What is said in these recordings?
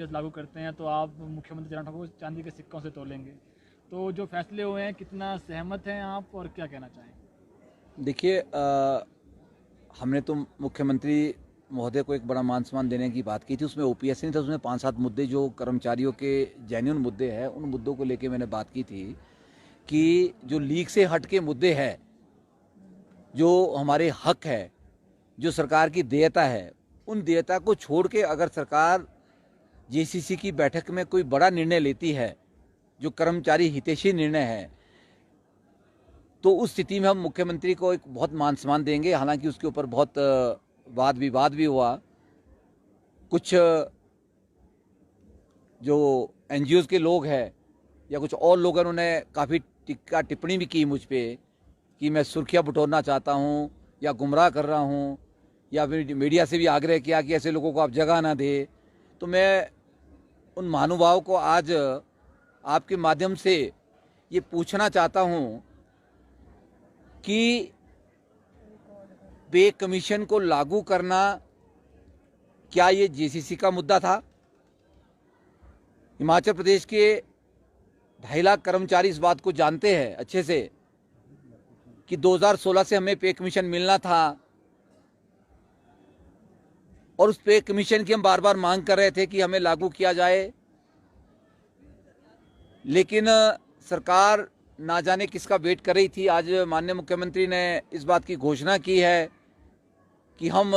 EPS लागू करते हैं तो आप मुख्यमंत्री जयराम ठाकुर को चांदी के सिक्कों से तोलेंगे। तो जो फैसले हुए हैं, कितना सहमत हैं आप और क्या कहना चाहेंगे? देखिए, हमने तो मुख्यमंत्री महोदय को एक बड़ा मान सम्मान देने की बात की थी। उसमें ओपीएस नहीं था, उसमें 5-7 मुद्दे जो कर्मचारियों के जेन्युइन मुद्दे हैं, उन मुद्दों को लेके मैंने बात की थी कि जो लीक से हट के मुद्दे हैं, जो हमारे हक है, जो सरकार की देयता है, उन देयता को छोड़ के अगर सरकार जेसीसी की बैठक में कोई बड़ा निर्णय लेती है जो कर्मचारी हितैषी निर्णय है, तो उस स्थिति में हम मुख्यमंत्री को एक बहुत मान सम्मान देंगे। हालांकि उसके ऊपर बहुत वाद विवाद भी हुआ। कुछ जो एनजीओज के लोग हैं या कुछ और लोग, उन्होंने काफ़ी टिक्का टिप्पणी भी की मुझ पर कि मैं सुर्खियाँ बटोरना चाहता हूँ या गुमराह कर रहा हूँ, या फिर मीडिया से भी आग्रह किया कि ऐसे लोगों को आप जगह ना दे। तो मैं उन महानुभावों को आज आपके माध्यम से ये पूछना चाहता हूँ कि पे कमीशन को लागू करना, क्या ये जेसीसी का मुद्दा था? हिमाचल प्रदेश के 2.5 लाख कर्मचारी इस बात को जानते हैं अच्छे से कि 2016 से हमें पे कमीशन मिलना था और उस पे कमीशन की हम बार बार मांग कर रहे थे कि हमें लागू किया जाए, लेकिन सरकार ना जाने किसका वेट कर रही थी। आज माननीय मुख्यमंत्री ने इस बात की घोषणा की है कि हम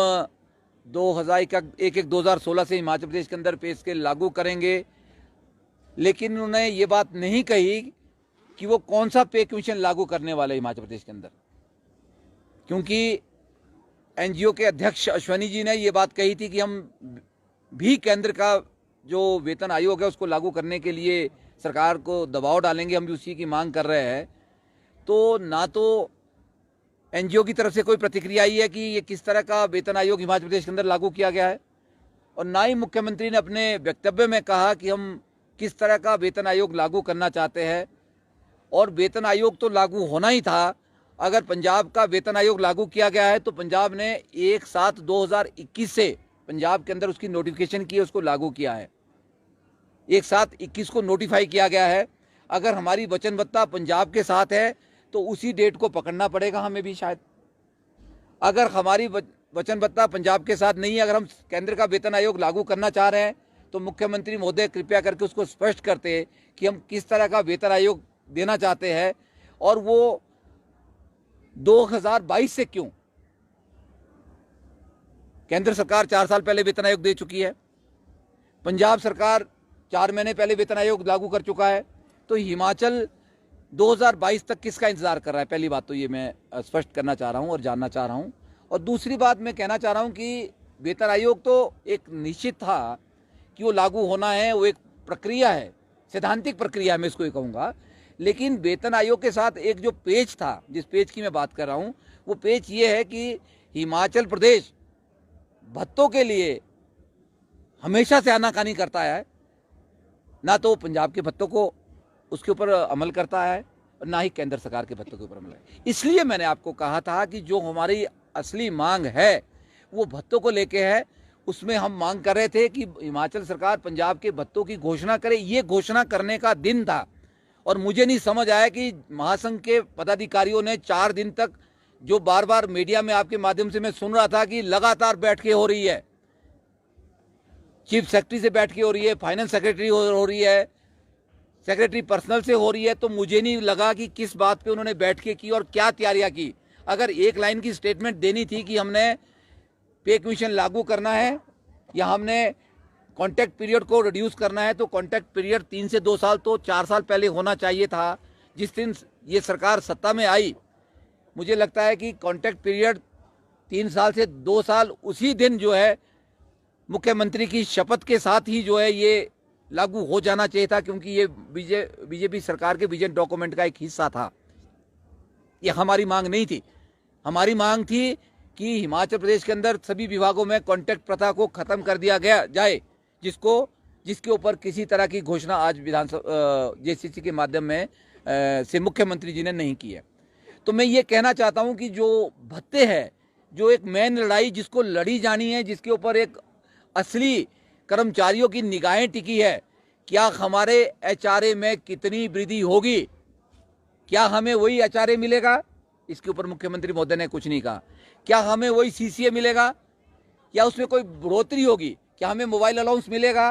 2016 से हिमाचल प्रदेश के अंदर पे स्केल लागू करेंगे, लेकिन उन्होंने ये बात नहीं कही कि वो कौन सा पे कमीशन लागू करने वाले हिमाचल प्रदेश के अंदर। क्योंकि एनजीओ के अध्यक्ष अश्वनी जी ने ये बात कही थी कि हम भी केंद्र का जो वेतन आयोग है उसको लागू करने के लिए सरकार को दबाव डालेंगे, हम भी उसी की मांग कर रहे हैं। तो ना तो एनजीओ की तरफ से कोई प्रतिक्रिया आई है कि ये किस तरह का वेतन आयोग हिमाचल प्रदेश के अंदर लागू किया गया है, और ना ही मुख्यमंत्री ने अपने वक्तव्य में कहा कि हम किस तरह का वेतन आयोग लागू करना चाहते हैं। और वेतन आयोग तो लागू होना ही था। अगर पंजाब का वेतन आयोग लागू किया गया है तो पंजाब ने 1/7/2021 से पंजाब के अंदर उसकी नोटिफिकेशन की है, उसको लागू किया है। 1/7/21 को नोटिफाई किया गया है। अगर हमारी वचनबद्धता पंजाब के साथ है तो उसी डेट को पकड़ना पड़ेगा हमें भी शायद। अगर हमारी वचनबद्धता पंजाब के साथ नहीं है, अगर हम केंद्र का वेतन आयोग लागू करना चाह रहे हैं, तो मुख्यमंत्री महोदय कृपया करके उसको स्पष्ट करते कि हम किस तरह का वेतन आयोग देना चाहते हैं, और वो 2022 से क्यों। केंद्र सरकार 4 साल पहले वेतन आयोग दे चुकी है, पंजाब सरकार 4 महीने पहले वेतन आयोग लागू कर चुका है, तो हिमाचल 2022 तक किसका इंतजार कर रहा है? पहली बात तो ये मैं स्पष्ट करना चाह रहा हूं और जानना चाह रहा हूं। और दूसरी बात मैं कहना चाह रहा हूं कि वेतन आयोग तो एक निश्चित था कि वो लागू होना है, वो एक प्रक्रिया है, सैद्धांतिक प्रक्रिया है, मैं इसको ये कहूँगा। लेकिन वेतन आयोग के साथ एक जो पेज था, जिस पेज की मैं बात कर रहा हूँ, वो पेज ये है कि हिमाचल प्रदेश भत्तों के लिए हमेशा से आनाकानी करता है, ना तो पंजाब के भत्तों को उसके ऊपर अमल करता है और ना ही केंद्र सरकार के भत्तों के ऊपर अमल है। इसलिए मैंने आपको कहा था कि जो हमारी असली मांग है वो भत्तों को लेके है। उसमें हम मांग कर रहे थे कि हिमाचल सरकार पंजाब के भत्तों की घोषणा करे। ये घोषणा करने का दिन था, और मुझे नहीं समझ आया कि महासंघ के पदाधिकारियों ने 4 दिन तक, जो बार बार मीडिया में आपके माध्यम से मैं सुन रहा था कि लगातार बैठकें हो रही है, चीफ सेक्रेटरी से बैठकें हो रही है, फाइनेंस सेक्रेटरी हो रही है, सेक्रेटरी पर्सनल से हो रही है, तो मुझे नहीं लगा कि किस बात पे उन्होंने बैठकें की और क्या तैयारियां की। अगर एक लाइन की स्टेटमेंट देनी थी कि हमने पे कमीशन लागू करना है या हमने कॉन्ट्रैक्ट पीरियड को रिड्यूस करना है, तो कॉन्ट्रैक्ट पीरियड 3 से 2 साल तो 4 साल पहले होना चाहिए था। जिस दिन ये सरकार सत्ता में आई, मुझे लगता है कि कॉन्ट्रैक्ट पीरियड 3 साल से 2 साल उसी दिन जो है मुख्यमंत्री की शपथ के साथ ही जो है ये लागू हो जाना चाहिए था, क्योंकि ये बीजेपी सरकार के विजन डॉक्यूमेंट का एक हिस्सा था। ये हमारी मांग नहीं थी। हमारी मांग थी कि हिमाचल प्रदेश के अंदर सभी विभागों में कॉन्ट्रैक्ट प्रथा को खत्म कर दिया गया जाए, जिसके ऊपर किसी तरह की घोषणा आज विधानसभा जेसीसी के माध्यम में से मुख्यमंत्री जी ने नहीं की है। तो मैं ये कहना चाहता हूं कि जो भत्ते हैं, जो एक मेन लड़ाई जिसको लड़ी जानी है, जिसके ऊपर एक असली कर्मचारियों की निगाहें टिकी है। क्या हमारे एचआरए में कितनी वृद्धि होगी, क्या हमें वही एचआरए मिलेगा, इसके ऊपर मुख्यमंत्री महोदय ने कुछ नहीं कहा। क्या हमें वही सीसीए मिलेगा, या उसमें कोई बढ़ोतरी होगी, क्या हमें मोबाइल अलाउंस मिलेगा,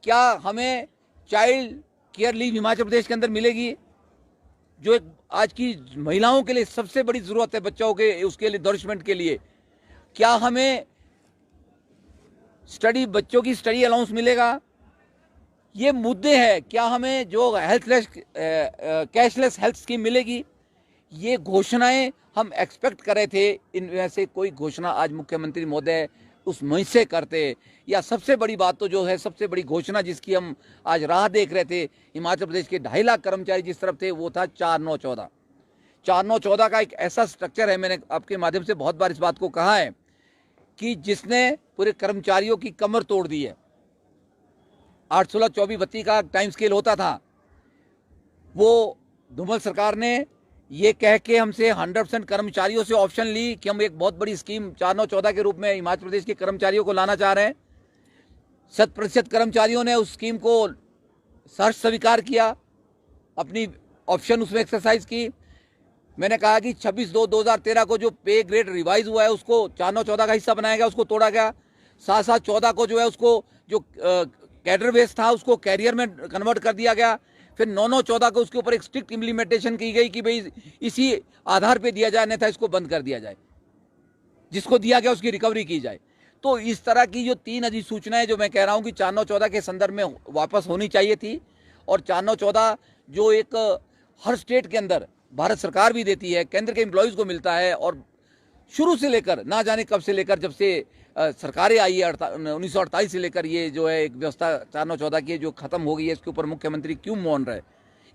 क्या हमें child care leave Himachal Pradesh के अंदर मिलेगी, जो एक आज की महिलाओं के लिए सबसे बड़ी जरूरत है बच्चों के उसके लिए नरिशमेंट के लिए। क्या हमें बच्चों की स्टडी अलाउंस मिलेगा, ये मुद्दे हैं। क्या हमें जो कैशलेस हेल्थ स्कीम मिलेगी, ये घोषणाएं हम एक्सपेक्ट कर रहे थे। इनमें से कोई घोषणा आज मुख्यमंत्री महोदय उस मंच से करते, या सबसे बड़ी बात तो जो है, सबसे बड़ी घोषणा जिसकी हम आज राह देख रहे थे, हिमाचल प्रदेश के 2.5 लाख कर्मचारी जिस तरफ थे, वो था 4-9-14। 4-9-14 का एक ऐसा स्ट्रक्चर है, मैंने आपके माध्यम से बहुत बार इस बात को कहा है, कि जिसने पूरे कर्मचारियों की कमर तोड़ दी है। 8-16-24-32 का टाइम स्केल होता था, वो धूमल सरकार ने ये कह के हमसे 100% कर्मचारियों से ऑप्शन ली कि हम एक बहुत बड़ी स्कीम 4-9-14 के रूप में हिमाचल प्रदेश के कर्मचारियों को लाना चाह रहे हैं। 100% कर्मचारियों ने उस स्कीम को सहर्ष स्वीकार किया, अपनी ऑप्शन उसमें एक्सरसाइज की। मैंने कहा कि 26/2/2013 को जो पे ग्रेड रिवाइज हुआ है उसको 4-9-14 का हिस्सा बनाया गया, उसको तोड़ा गया। 7-7-14 को जो है उसको जो कैडर बेस था उसको कैरियर में कन्वर्ट कर दिया गया। फिर 9-9-14 को उसके ऊपर एक स्ट्रिक्ट इम्प्लीमेंटेशन की गई कि भाई इसी आधार पे दिया जाए, नहीं था इसको बंद कर दिया जाए, जिसको दिया गया उसकी रिकवरी की जाए। तो इस तरह की जो 3 अधिसूचनाएं जो मैं कह रहा हूं कि 4-9-14 के संदर्भ में वापस होनी चाहिए थी, और 4-9-14 जो एक हर स्टेट के अंदर भारत सरकार भी देती है, केंद्र के एम्प्लॉयज़ को मिलता है, और शुरू से लेकर ना जाने कब से लेकर जब से सरकारें आई है 1948 से लेकर ये जो है एक व्यवस्था 4-9-14 की जो खत्म हो गई है, इसके ऊपर मुख्यमंत्री क्यों मौन रहे,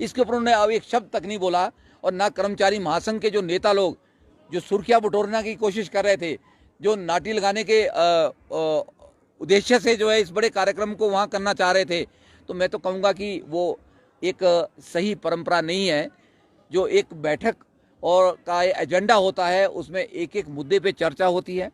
इसके ऊपर उन्होंने अब एक शब्द तक नहीं बोला। और ना कर्मचारी महासंघ के जो नेता लोग जो सुर्खियां बटोरने की कोशिश कर रहे थे, जो नाटी लगाने के उद्देश्य से जो है इस बड़े कार्यक्रम को वहाँ करना चाह रहे थे, तो मैं तो कहूँगा कि वो एक सही परंपरा नहीं है। जो एक बैठक और का एजेंडा होता है उसमें एक एक मुद्दे पे चर्चा होती है,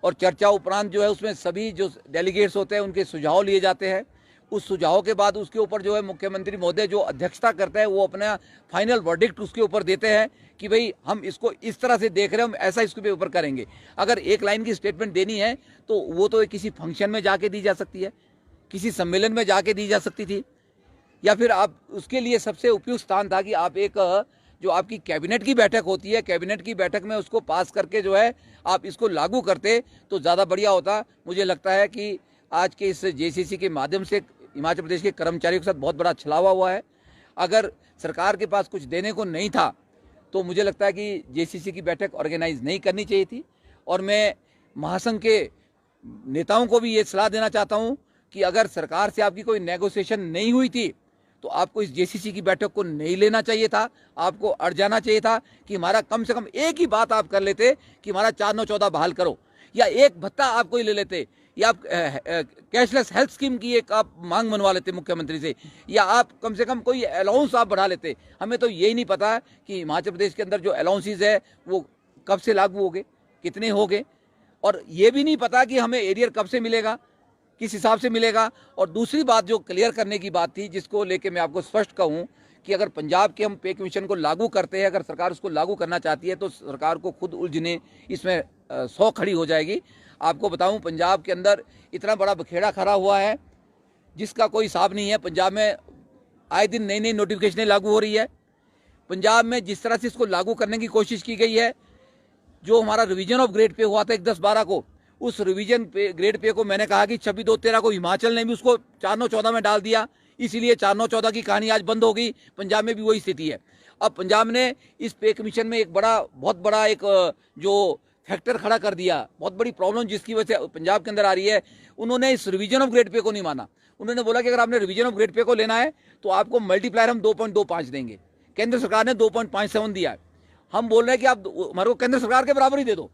और चर्चा उपरांत जो है उसमें सभी जो डेलीगेट्स होते हैं उनके सुझाव लिए जाते हैं। उस सुझाव के बाद उसके ऊपर जो है मुख्यमंत्री महोदय जो अध्यक्षता करते हैं वो अपना फाइनल वर्डिक्ट उसके ऊपर देते हैं कि भाई हम इसको इस तरह से देख रहे हैं, हम ऐसा इसके ऊपर करेंगे। अगर एक लाइन की स्टेटमेंट देनी है तो वो तो किसी फंक्शन में जाके दी जा सकती है, किसी सम्मेलन में जाके दी जा सकती थी, या फिर आप उसके लिए सबसे उपयुक्त स्थान था कि आप एक जो आपकी कैबिनेट की बैठक होती है, कैबिनेट की बैठक में उसको पास करके जो है आप इसको लागू करते तो ज़्यादा बढ़िया होता। मुझे लगता है कि आज के इस जेसीसी के माध्यम से हिमाचल प्रदेश के कर्मचारियों के साथ बहुत बड़ा छलावा हुआ है। अगर सरकार के पास कुछ देने को नहीं था तो मुझे लगता है कि जेसीसी की बैठक ऑर्गेनाइज नहीं करनी चाहिए थी। और मैं महासंघ के नेताओं को भी ये सलाह देना चाहता हूँ कि अगर सरकार से आपकी कोई नेगोशिएशन नहीं हुई थी तो आपको इस जेसीसी की बैठक को नहीं लेना चाहिए था, आपको अड़ जाना चाहिए था कि हमारा कम से कम एक ही बात आप कर लेते कि हमारा 4-9-14 बहाल करो, या एक भत्ता आप कोई ले लेते, या आप कैशलेस हेल्थ स्कीम की एक आप मांग मनवा लेते मुख्यमंत्री से, या आप कम से कम कोई अलाउंस आप बढ़ा लेते। हमें तो यही नहीं पता कि हिमाचल प्रदेश के अंदर जो अलाउंसेज है वो कब से लागू हो गए, कितने हो गए, और ये भी नहीं पता कि हमें एरियर कब से मिलेगा, किस हिसाब से मिलेगा। और दूसरी बात जो क्लियर करने की बात थी, जिसको लेके मैं आपको स्पष्ट कहूँ कि अगर पंजाब के हम पे कमीशन को लागू करते हैं, अगर सरकार उसको लागू करना चाहती है तो सरकार को खुद उलझने इसमें 100 खड़ी हो जाएगी। आपको बताऊं पंजाब के अंदर इतना बड़ा बखेड़ा खड़ा हुआ है जिसका कोई हिसाब नहीं है। पंजाब में आए दिन नई नई नोटिफिकेशनें लागू हो रही है। पंजाब में जिस तरह से इसको लागू करने की कोशिश की गई है, जो हमारा रिवीजन ऑफ ग्रेड पे हुआ था 10-12 को, उस रिवीजन पे ग्रेड पे को मैंने कहा कि 26/2/13 को हिमाचल ने भी उसको 4-9-14 में डाल दिया, इसीलिए 4-9-14 की कहानी आज बंद हो गई। पंजाब में भी वही स्थिति है। अब पंजाब ने इस पे कमीशन में एक बहुत बड़ा एक जो फैक्टर खड़ा कर दिया, बहुत बड़ी प्रॉब्लम जिसकी वजह से पंजाब के अंदर आ रही है। उन्होंने इस रिवीजन ऑफ ग्रेड पे को नहीं माना। उन्होंने बोला कि अगर आपने रिवीजन ऑफ ग्रेड पे को लेना है तो आपको मल्टीप्लायर हम 2.25 देंगे। केंद्र सरकार ने 2.57 दिया है। हम बोल रहे हैं कि आप हमारे को केंद्र सरकार के बराबर ही दे दो,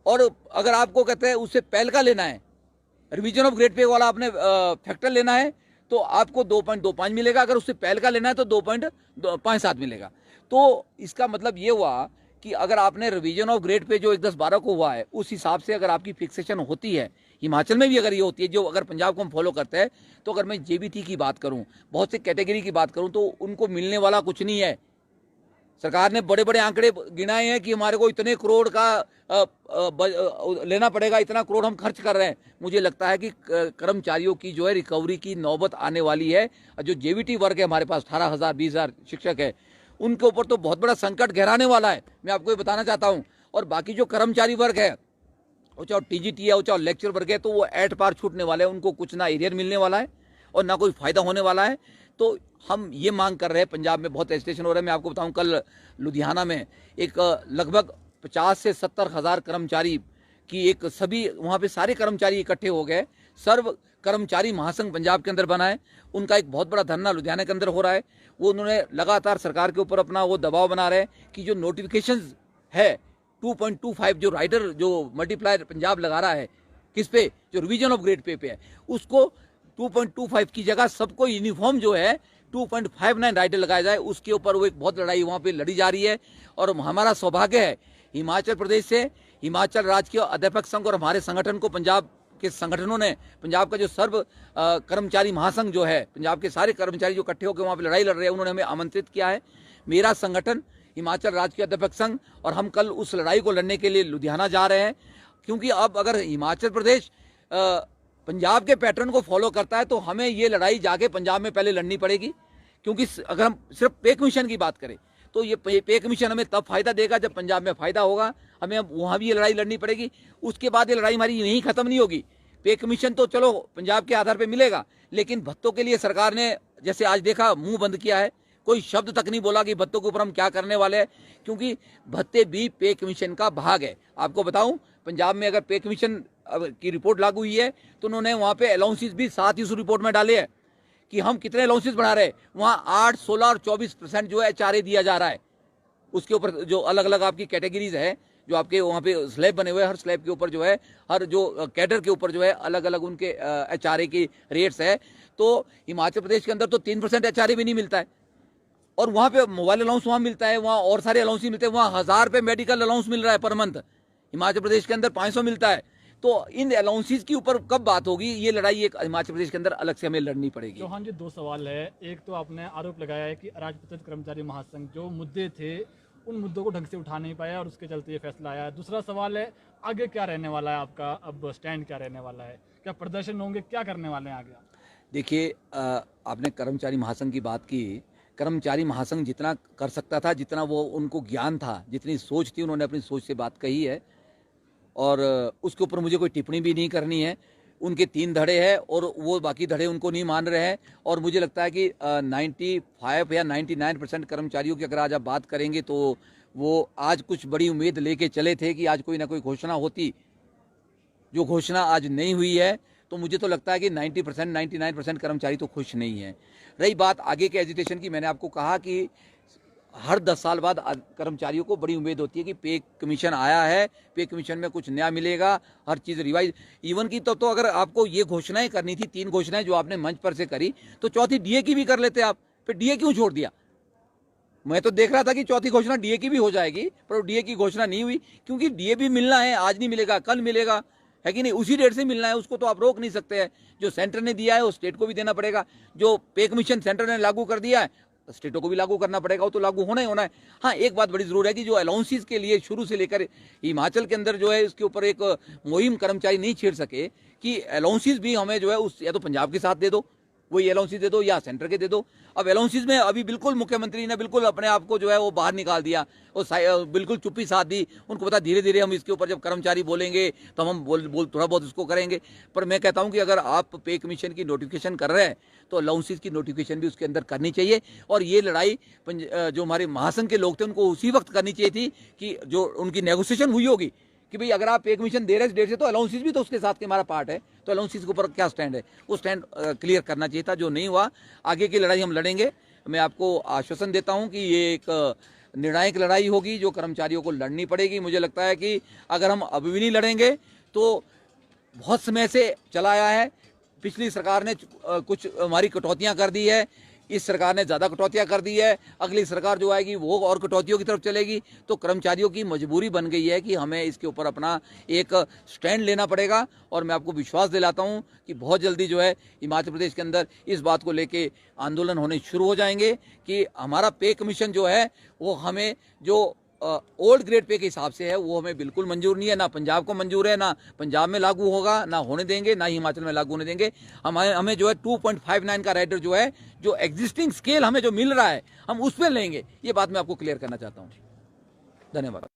और अगर आपको कहते हैं उससे पहल का लेना है, रिवीजन ऑफ ग्रेड पे वाला आपने फैक्टर लेना है तो आपको 2.25 मिलेगा, अगर उससे पहल का लेना है तो 2.57 मिलेगा। तो इसका मतलब ये हुआ कि अगर आपने रिवीजन ऑफ ग्रेड पे जो 1-10-12 को हुआ है, उस हिसाब से अगर आपकी फिक्सेशन होती है, हिमाचल में भी अगर ये होती है, जो अगर पंजाब को हम फॉलो करते हैं, तो अगर मैं जेबीटी की बात करूं, बहुत से कैटेगरी की बात करूं, तो उनको मिलने वाला कुछ नहीं है। सरकार ने बड़े बड़े आंकड़े गिनाए हैं कि हमारे को इतने करोड़ का लेना पड़ेगा, इतना करोड़ हम खर्च कर रहे हैं। मुझे लगता है कि कर्मचारियों की जो है रिकवरी की नौबत आने वाली है। जो जेबीटी वर्ग है हमारे पास 18,000 20,000 शिक्षक है, उनके ऊपर तो बहुत बड़ा संकट गहराने वाला है, मैं आपको ये बताना चाहता हूं। और बाकी जो कर्मचारी वर्ग है, वो चाहे टीजीटी है, वो चाहे लेक्चर वर्ग है, तो वो एट पार छूटने वाले हैं। उनको कुछ ना एरियर मिलने वाला है और ना कोई फायदा होने वाला है। तो हम ये मांग कर रहे हैं, पंजाब में बहुत एजिटेशन हो रहा है। मैं आपको बताऊं, कल लुधियाना में एक लगभग 50 से 70 हज़ार कर्मचारी की एक सभी वहाँ पे सारे कर्मचारी इकट्ठे हो गए। सर्व कर्मचारी महासंघ पंजाब के अंदर बना है। उनका एक बहुत बड़ा धरना लुधियाना के अंदर हो रहा है। वो उन्होंने लगातार सरकार के ऊपर अपना वो दबाव बना रहे हैं कि जो नोटिफिकेशंस है 2.25 जो राइडर जो मल्टीप्लायर पंजाब लगा रहा है, किस पे, जो रिवीजन ऑफ ग्रेड पे है, उसको 2.25 की जगह सबको यूनिफॉर्म जो है 2.59 राइडर लगाया जाए। उसके ऊपर वो एक बहुत लड़ाई वहाँ पे लड़ी जा रही है। और हमारा सौभाग्य है हिमाचल प्रदेश से हिमाचल राज्य के अध्यापक संघ और हमारे संगठन को, पंजाब के संगठनों ने, पंजाब का जो सर्व कर्मचारी महासंघ जो है, पंजाब के सारे कर्मचारी जो इकट्ठे होकर वहाँ पे लड़ाई लड़ रहे हैं, उन्होंने हमें आमंत्रित किया है। मेरा संगठन हिमाचल राज्य के अध्यापक संघ, और हम कल उस लड़ाई को लड़ने के लिए लुधियाना जा रहे हैं। क्योंकि अब अगर हिमाचल प्रदेश पंजाब के पैटर्न को फॉलो करता है, तो हमें ये लड़ाई जाके पंजाब में पहले लड़नी पड़ेगी। क्योंकि अगर हम सिर्फ पे कमीशन की बात करें, तो ये पे कमीशन हमें तब फायदा देगा जब पंजाब में फायदा होगा। हमें अब वहाँ भी ये लड़ाई लड़नी पड़ेगी। उसके बाद ये लड़ाई हमारी यहीं खत्म नहीं होगी। पे कमीशन तो चलो पंजाब के आधार पर मिलेगा, लेकिन भत्तों के लिए सरकार ने, जैसे आज देखा, मुंह बंद किया है। कोई शब्द तक नहीं बोला कि भत्तों के ऊपर हम क्या करने वाले हैं, क्योंकि भत्ते भी पे कमीशन का भाग है। आपको बताऊं, पंजाब में अगर पे कमीशन की रिपोर्ट लागू हुई है, तो उन्होंने वहाँ पे अलाउंसेस भी साथ ही उस रिपोर्ट में डाले हैं कि हम कितने अलाउंसेस बढ़ा रहे हैं। वहाँ 8, 16 और 24% जो है HRA दिया जा रहा है। उसके ऊपर जो अलग अलग आपकी कैटेगरीज है, जो आपके वहाँ पे स्लैब बने हुए हैं, हर स्लैब के ऊपर जो है, हर जो कैडर के ऊपर जो है अलग अलग उनके HRA की रेट्स है। तो हिमाचल प्रदेश के अंदर तो 3% HRA भी नहीं मिलता है। और वहाँ पे मोबाइल अलाउंस वहाँ मिलता है, वहाँ और सारे अलाउंस मिलते हैं। वहाँ 1000 रुपये मेडिकल अलाउंस मिल रहा है पर मंथ, हिमाचल प्रदेश के अंदर 500 मिलता है। तो इन अलाउंसेस के ऊपर कब बात होगी, ये लड़ाई एक हिमाचल प्रदेश के अंदर अलग से हमें लड़नी पड़ेगी। चौहान जी, 2 सवाल है। एक तो आपने आरोप लगाया है कि अराजपत्रित कर्मचारी महासंघ जो मुद्दे थे, उन मुद्दों को ढंग से उठा नहीं पाया और उसके चलते ये फैसला आया। दूसरा सवाल है, आगे क्या रहने वाला है आपका, अब स्टैंड क्या रहने वाला है, क्या प्रदर्शन होंगे, क्या करने वाले हैं आगे? देखिए, आपने कर्मचारी महासंघ की बात की। कर्मचारी महासंघ जितना कर सकता था, जितना वो उनको ज्ञान था, जितनी सोच थी, उन्होंने अपनी सोच से बात कही है। और उसके ऊपर मुझे कोई टिप्पणी भी नहीं करनी है। उनके 3 धड़े हैं और वो बाकी धड़े उनको नहीं मान रहे हैं। और मुझे लगता है कि 95 या 99% कर्मचारियों की अगर आज आप बात करेंगे, तो वो आज कुछ बड़ी उम्मीद लेके चले थे कि आज कोई ना कोई घोषणा होती। जो घोषणा आज नहीं हुई है, तो मुझे तो लगता है कि 90% 99% कर्मचारी तो खुश नहीं है। रही बात आगे के एजिटेशन की, मैंने आपको कहा कि हर 10 साल बाद कर्मचारियों को बड़ी उम्मीद होती है कि पे कमीशन आया है, पे कमीशन में कुछ नया मिलेगा, हर चीज़ रिवाइज। इवन की तो अगर आपको ये घोषणाएं करनी थी, 3 घोषणाएं जो आपने मंच पर से करी, तो चौथी डीए की भी कर लेते आप। फिर डीए क्यों छोड़ दिया? मैं तो देख रहा था कि चौथी घोषणा डीए की भी हो जाएगी, पर डीए की घोषणा नहीं हुई। क्योंकि डीए भी मिलना है, आज नहीं मिलेगा कल मिलेगा, है कि नहीं? उसी डेट से मिलना है, उसको तो आप रोक नहीं सकते हैं। जो सेंटर ने दिया है वो स्टेट को भी देना पड़ेगा। जो पे कमीशन सेंटर ने लागू कर दिया है, स्टेटों को भी लागू करना पड़ेगा। वो तो लागू होना ही होना है। हाँ, एक बात बड़ी जरूर है कि जो अलाउंसेस के लिए शुरू से लेकर हिमाचल के अंदर जो है, इसके ऊपर एक मुहिम कर्मचारी नहीं छेड़ सके कि अलाउंसेस भी हमें जो है उस, या तो पंजाब के साथ दे दो, वही अलाउंसेस दे दो, या सेंटर के दे दो। अब अलाउंसेस में अभी बिल्कुल मुख्यमंत्री ने बिल्कुल अपने आप को जो है वो बाहर निकाल दिया, और बिल्कुल चुप्पी साध दी। उनको पता धीरे धीरे हम इसके ऊपर जब कर्मचारी बोलेंगे तो हम बोल थोड़ा बहुत इसको करेंगे। पर मैं कहता हूं कि अगर आप पे कमीशन की नोटिफिकेशन कर रहे हैं, तो अलाउंसेस की नोटिफिकेशन भी उसके अंदर करनी चाहिए। और ये लड़ाई जो हमारे महासंघ के लोग थे, उनको उसी वक्त करनी चाहिए थी कि जो उनकी नेगोशिएशन हुई होगी कि भाई अगर आप पे कमीशन दे रहे हैं डेट से, तो अलाउंसेस भी तो उसके साथ के हमारा पार्ट है। तो अलाउंसेस के ऊपर क्या स्टैंड है, वो स्टैंड क्लियर करना चाहिए था, जो नहीं हुआ। आगे की लड़ाई हम लड़ेंगे। मैं आपको आश्वासन देता हूं कि ये एक निर्णायक लड़ाई होगी जो कर्मचारियों को लड़नी पड़ेगी। मुझे लगता है कि अगर हम अभी भी नहीं लड़ेंगे, तो बहुत समय से चला आया है। पिछली सरकार ने कुछ हमारी कटौतियां कर दी है। इस सरकार ने ज्यादा कटौतियां कर दी है, अगली सरकार जो आएगी वो और कटौतियों की तरफ चलेगी। तो कर्मचारियों की मजबूरी बन गई है कि हमें इसके ऊपर अपना एक स्टैंड लेना पड़ेगा। और मैं आपको विश्वास दिलाता हूं कि बहुत जल्दी जो है हिमाचल प्रदेश के अंदर इस बात को लेके आंदोलन होने शुरू हो जाएंगे कि हमारा पे कमीशन जो है वो हमें जो ओल्ड ग्रेड पे के हिसाब से है वो हमें बिल्कुल मंजूर नहीं है, ना पंजाब को मंजूर है, ना पंजाब में लागू होगा, ना होने देंगे, ना हिमाचल में लागू होने देंगे। हमें जो है 2.59 का राइडर जो है, जो एग्जिस्टिंग स्केल हमें जो मिल रहा है, हम उस पर लेंगे। ये बात मैं आपको क्लियर करना चाहता हूँ। धन्यवाद।